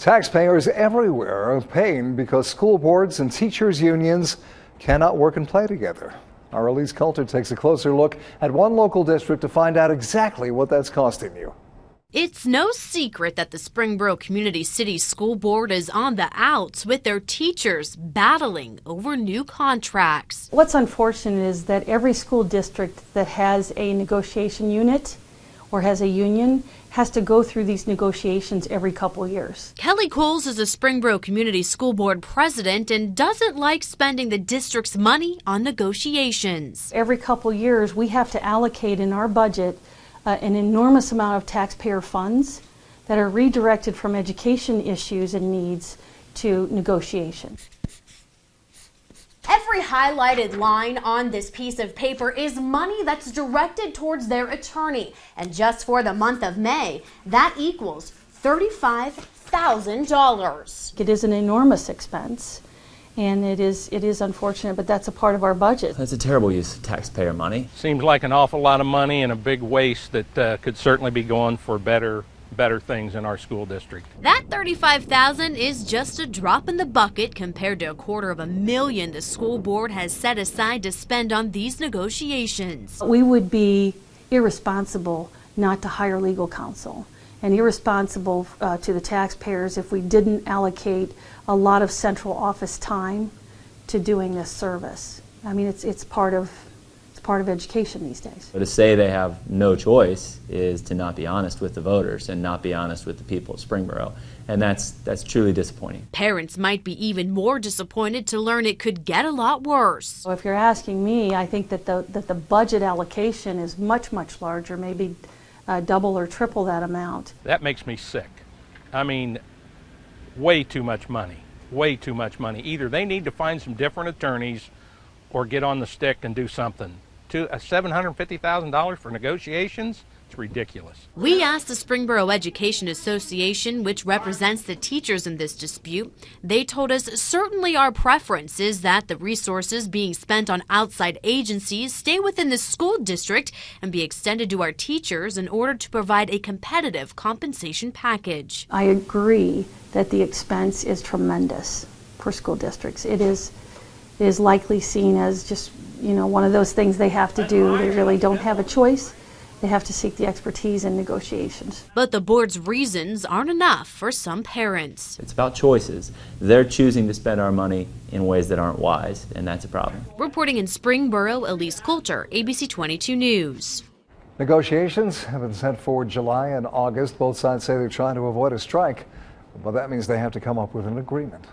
Taxpayers everywhere are paying because school boards and teachers' unions cannot work and play together. Our Elise Coulter takes a closer look at one local district to find out exactly what that's costing you. It's no secret that the Springboro Community City School Board is on the outs with their teachers battling over new contracts. What's unfortunate is that every school district that has a negotiation unit or has a union has to go through these negotiations every couple years. Kelly Kohls is a Springboro Community School Board president and doesn't like spending the district's money on negotiations. Every couple years we have to allocate in our budget an enormous amount of taxpayer funds that are redirected from education issues and needs to negotiations. Every highlighted line on this piece of paper is money that's directed towards their attorney. And just for the month of May, that equals $35,000. It is an enormous expense, and it is unfortunate, but that's a part of our budget. That's a terrible use of taxpayer money. Seems like an awful lot of money and a big waste that could certainly be going for better things in our school district. That $35,000 is just a drop in the bucket compared to $250,000 the school board has set aside to spend on these negotiations. We would be irresponsible not to hire legal counsel, and irresponsible to the taxpayers if we didn't allocate a lot of central office time to doing this service. I mean, it's part of education these days. But to say they have no choice is to not be honest with the voters and not be honest with the people of Springboro, and that's truly disappointing. Parents might be even more disappointed to learn it could get a lot worse. So if you're asking me, I think that the budget allocation is much larger, maybe double or triple that amount. That makes me sick. I mean, way too much money. Way too much money. Either they need to find some different attorneys or get on the stick and do something. $750,000 for negotiations? It's ridiculous. We asked the Springboro Education Association, which represents the teachers in this dispute. They told us certainly our preference is that the resources being spent on outside agencies stay within the school district and be extended to our teachers in order to provide a competitive compensation package. I agree that the expense is tremendous for school districts. It is likely seen as just, one of those things they have to do. They really don't have a choice. They have to seek the expertise in negotiations. But the board's reasons aren't enough for some parents. It's about choices. They're choosing to spend our money in ways that aren't wise, and that's a problem. Reporting in Springboro, Elise Coulter, ABC 22 News. Negotiations have been set for July and August. Both sides say they're trying to avoid a strike, but that means they have to come up with an agreement.